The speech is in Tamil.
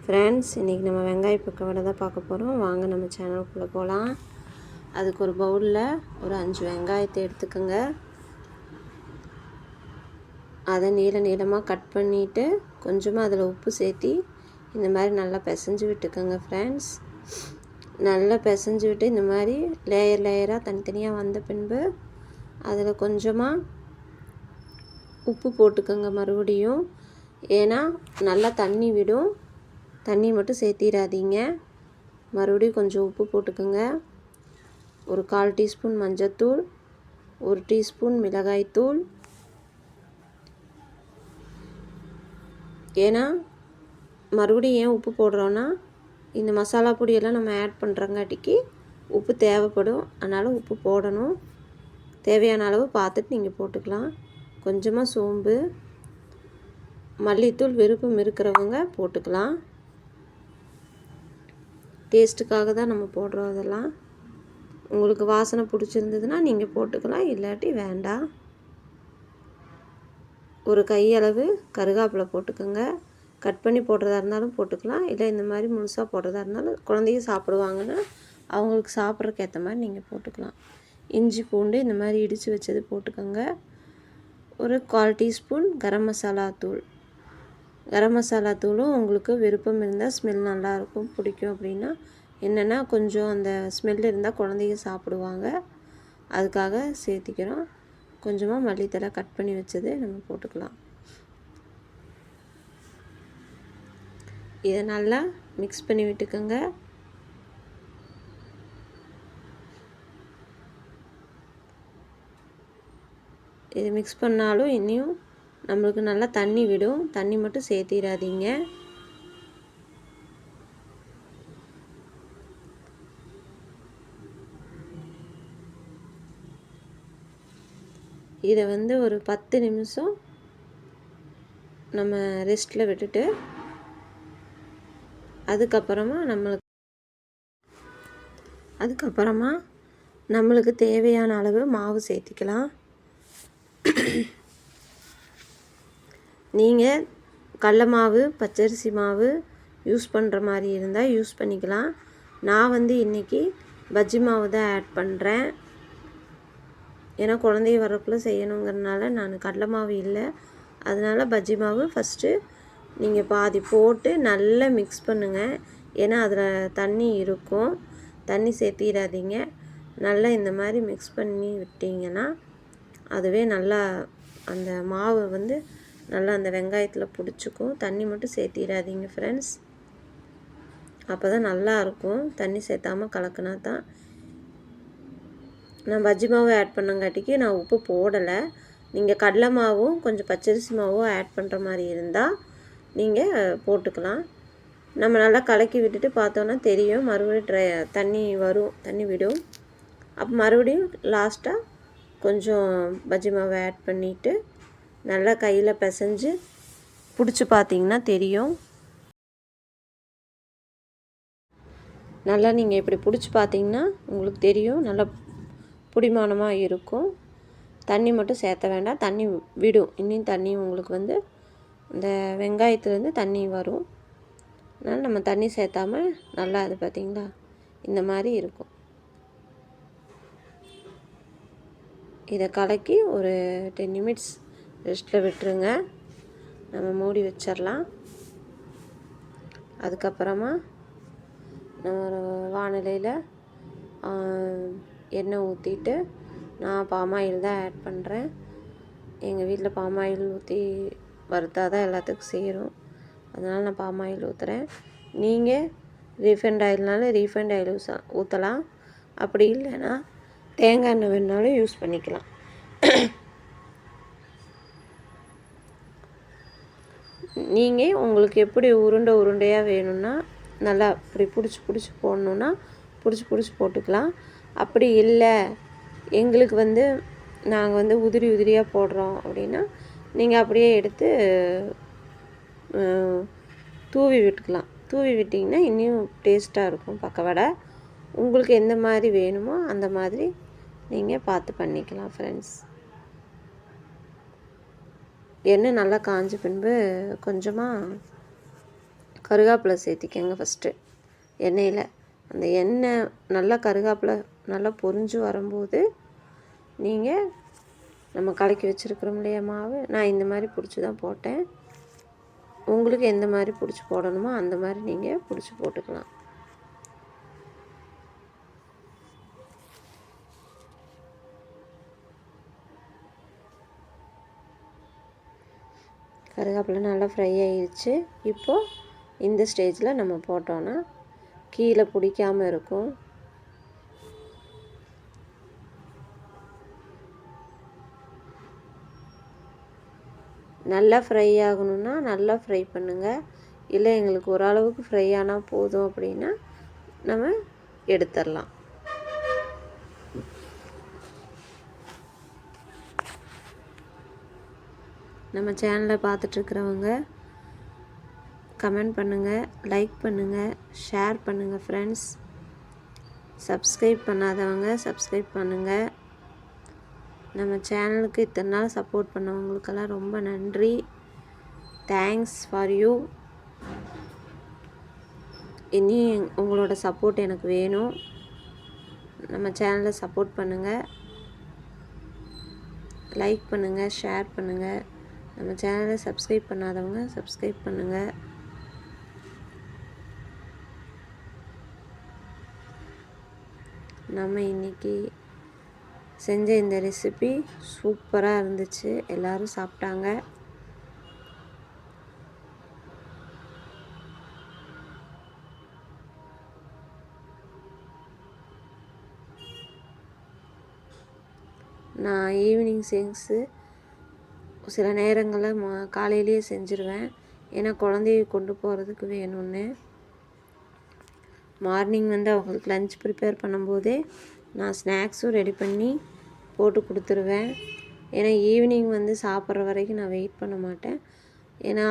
ஃப்ரெண்ட்ஸ், இன்றைக்கி நம்ம வெங்காய பக்கோடா தான் பார்க்க போகிறோம். வாங்க நம்ம சேனலுக்குள்ளே போகலாம். அதுக்கு ஒரு பவுலில் ஒரு 5 வெங்காயத்தை எடுத்துக்கோங்க. அதை நீளமாக கட் பண்ணிவிட்டு கொஞ்சமாக அதில் உப்பு சேர்த்தி இந்த மாதிரி நல்லா பிசைஞ்சு விட்டுக்கோங்க ஃப்ரெண்ட்ஸ். நல்லா பிசைஞ்சு விட்டு இந்த மாதிரி லேயராக தனித்தனியாக வந்த பின்பு அதில் கொஞ்சமாக உப்பு போட்டுக்கோங்க மறுபடியும். ஏன்னா நல்லா தண்ணி விடும், தண்ணி மட்டும் சேர்த்திடாதீங்க. மறுபடியும் கொஞ்சம் உப்பு போட்டுக்கோங்க. ஒரு 1/4 டீஸ்பூன் மஞ்சத்தூள், 1 டீஸ்பூன் மிளகாய்த்தூள். ஏன்னா மறுபடியும் ஏன் உப்பு போடுறோன்னா, இந்த மசாலா பொடியெல்லாம் நம்ம ஆட் பண்ணுறங்காட்டிக்கு உப்பு தேவைப்படும். அதனால் உப்பு போடணும். தேவையான அளவு பார்த்துட்டு நீங்கள் போட்டுக்கலாம். கொஞ்சமாக சோம்பு, மல்லித்தூள் விருப்பம் இருக்கிறவங்க போட்டுக்கலாம். டேஸ்ட்டுக்காக தான் நம்ம போடுறோம். அதெல்லாம் உங்களுக்கு வாசனை பிடிச்சிருந்ததுன்னா நீங்கள் போட்டுக்கலாம், இல்லாட்டி வேண்டாம். ஒரு கையளவு கருவேப்பிலை போட்டுக்கோங்க. கட் பண்ணி போடுறதா இருந்தாலும் போட்டுக்கலாம், இல்லை இந்த மாதிரி முழுசாக போடுறதா இருந்தாலும் குழந்தைங்க சாப்பிடுவாங்கன்னா அவங்களுக்கு சாப்பிட்றதுக்கு ஏற்ற மாதிரி நீங்கள் போட்டுக்கலாம். இஞ்சி பூண்டு இந்த மாதிரி இடித்து வச்சது போட்டுக்கோங்க. ஒரு 1/4 டீஸ்பூன் கரம் மசாலா தூள். கரம் மசாலா தூளும் உங்களுக்கு விருப்பம் இருந்தால், ஸ்மெல் நல்லாயிருக்கும் பிடிக்கும் அப்படின்னா, என்னென்னா கொஞ்சம் அந்த ஸ்மெல் இருந்தால் குழந்தைங்க சாப்பிடுவாங்க, அதுக்காக சேர்த்திக்கிறோம். கொஞ்சமாக மல்லித்தலை கட் பண்ணி வச்சது நம்ம போட்டுக்கலாம். இதை நல்லா மிக்ஸ் பண்ணி விட்டுக்கோங்க. இது மிக்ஸ் பண்ணாலும் இன்னும் நம்மளுக்கு நல்லா தண்ணி விடும், தண்ணி மட்டும் சேர்த்திடாதீங்க. இதை ஒரு 10 நிமிஷம் நம்ம ரெஸ்ட்டில் விட்டுட்டு அதுக்கப்புறமா நம்மளுக்கு தேவையான அளவு மாவு சேர்த்திக்கலாம். நீங்கள் கடல மாவு, பச்சரிசி மாவு யூஸ் பண்ணுற மாதிரி இருந்தால் யூஸ் பண்ணிக்கலாம். நான் இன்றைக்கி பஜ்ஜி மாவு தான் ஆட் பண்ணுறேன். ஏன்னா குழந்தைய வரக்குள்ளே செய்யணுங்கிறதுனால நான் கடல மாவு இல்லை, அதனால் பஜ்ஜி மாவு ஃபஸ்ட்டு நீங்கள் பாதி போட்டு நல்லா மிக்ஸ் பண்ணுங்கள். ஏன்னா அதில் தண்ணி இருக்கும், தண்ணி சேர்த்திடாதீங்க. நல்லா இந்த மாதிரி மிக்ஸ் பண்ணி விட்டிங்கன்னா அதுவே நல்லா அந்த மாவு நல்லா அந்த வெங்காயத்தில் பிடிச்சிக்கும். தண்ணி மட்டும் சேர்த்திடாதீங்க ஃப்ரெண்ட்ஸ், அப்போ தான் நல்லாயிருக்கும். தண்ணி சேர்த்தாமல் கலக்கினா தான். நான் பஜ்ஜி மாவு ஆட் பண்ணங்காட்டிக்கு நான் உப்பு போடலை. நீங்கள் கடலை மாவும் கொஞ்சம் பச்சரிசி மாவும் ஆட் பண்ணுற மாதிரி இருந்தால் நீங்கள் போட்டுக்கலாம். நம்ம நல்லா கலக்கி விட்டுட்டு பார்த்தோன்னா தெரியும், மறுபடியும் தண்ணி வரும், தண்ணி விடும். அப்போ மறுபடியும் லாஸ்ட்டாக கொஞ்சம் பஜ்ஜி மாவை ஆட் பண்ணிவிட்டு நல்லா கையில் பிசைஞ்சு பிடிச்சி பார்த்தீங்கன்னா தெரியும். நல்லா நீங்கள் இப்படி பிடிச்சி பார்த்தீங்கன்னா உங்களுக்கு தெரியும், நல்லா பிடிமானமாக இருக்கும். தண்ணி மட்டும் சேர்த்த வேண்டாம், தண்ணி விடும். இன்னும் தண்ணி உங்களுக்கு இந்த வெங்காயத்துலேருந்து தண்ணி வரும். அதனால் நம்ம தண்ணி சேர்த்தாமல் நல்லா அது பார்த்திங்களா இந்த மாதிரி இருக்கும். இதை கலக்கி ஒரு 10 நிமிட்ஸ் ரெஸ்ட்டில் விட்டுருங்க. நம்ம மூடி வச்சிடலாம். அதுக்கப்புறமா நம்ம ஒரு வானிலையில் எண்ணெய் ஊற்றிட்டு, நான் பாமாயில் தான் ஆட் பண்ணுறேன். எங்கள் வீட்டில் பாமாயில் ஊற்றி வறுத்தா தான் எல்லாத்துக்கும் சேரும், அதனால் நான் பாமாயில் ஊற்றுறேன். நீங்கள் ரீஃபைண்ட் ஆயில்னாலும் ரீஃபைண்ட் ஆயில் ஊற்றலாம், அப்படி இல்லைன்னா தேங்காய் எண்ணெய் வேணுனாலும் யூஸ் பண்ணிக்கலாம். நீங்கள் உங்களுக்கு எப்படி உருண்டையாக வேணும்னா நல்லா இப்படி பிடிச்சி போடணுன்னா பிடிச்சி போட்டுக்கலாம். அப்படி இல்லை எங்களுக்கு நாங்கள் உதிரியாக போடுறோம் அப்படின்னா நீங்கள் அப்படியே எடுத்து தூவி விட்டுக்கலாம். தூவி விட்டிங்கன்னா இன்னும் டேஸ்ட்டாக இருக்கும் பக்கவடை. உங்களுக்கு எந்த மாதிரி வேணுமோ அந்த மாதிரி நீங்கள் பார்த்து பண்ணிக்கலாம் ஃப்ரெண்ட்ஸ். எண்ணெய் நல்லா காஞ்ச பின்பு கொஞ்சமாக கருவேப்பிலை சேர்த்திக்கங்க ஃபஸ்ட்டு எண்ணெயில். அந்த எண்ணெய் நல்லா கருவேப்பிலை நல்லா பொரிஞ்சு வரும்போது நீங்கள் நம்ம கலக்கி வச்சுருக்கிறோம் இல்லையா மாவு, நான் இந்த மாதிரி பிடிச்சி தான் போட்டேன். உங்களுக்கு எந்த மாதிரி பிடிச்சி போடணுமோ அந்த மாதிரி நீங்கள் பிடிச்சி போட்டுக்கலாம். கருவேப்பிலை நல்லா ஃப்ரை ஆகிடுச்சு. இப்போது இந்த ஸ்டேஜில் நம்ம போட்டோன்னா கீழே பிடிக்காமல் இருக்கும். நல்லா ஃப்ரை ஆகணுன்னா நல்லா ஃப்ரை பண்ணுங்கள். இல்லை எங்களுக்கு ஓரளவுக்கு ஃப்ரை ஆனால் போதும் அப்படின்னா நம்ம எடுத்துடலாம். நம்ம சேனலை பார்த்துட்ருக்கிறவங்க கமெண்ட் பண்ணுங்கள், லைக் பண்ணுங்கள், ஷேர் பண்ணுங்கள் ஃப்ரெண்ட்ஸ். சப்ஸ்கிரைப் பண்ணாதவங்க சப்ஸ்கிரைப் பண்ணுங்கள். நம்ம சேனலுக்கு இத்தனை நாள் சப்போர்ட் பண்ணவங்களுக்கெல்லாம் ரொம்ப நன்றி. Thanks for you. இனி உங்களோட சப்போர்ட் எனக்கு வேணும். நம்ம சேனலை சப்போர்ட் பண்ணுங்கள், லைக் பண்ணுங்கள், ஷேர் பண்ணுங்கள். நம்ம சேனலை சப்ஸ்கிரைப் பண்ணாதவங்க சப்ஸ்கிரைப் பண்ணுங்கள். நம்ம இன்றைக்கி செஞ்ச இந்த ரெசிபி சூப்பராக இருந்துச்சு. எல்லோரும் சாப்பிட்டாங்க. நான் ஈவினிங் சிங்ஸு சில நேரங்களில் காலையிலேயே செஞ்சுருவேன். ஏன்னா குழந்தைய கொண்டு போகிறதுக்கு வேணும்னு. மார்னிங் வந்து அவங்களுக்கு லஞ்ச் ப்ரிப்பேர் பண்ணும்போதே நான் ஸ்நாக்ஸும் ரெடி பண்ணி போட்டு கொடுத்துருவேன். ஏன்னா ஈவினிங் வந்து சாப்பிட்ற வரைக்கும் நான் வெயிட் பண்ண மாட்டேன். ஏன்னா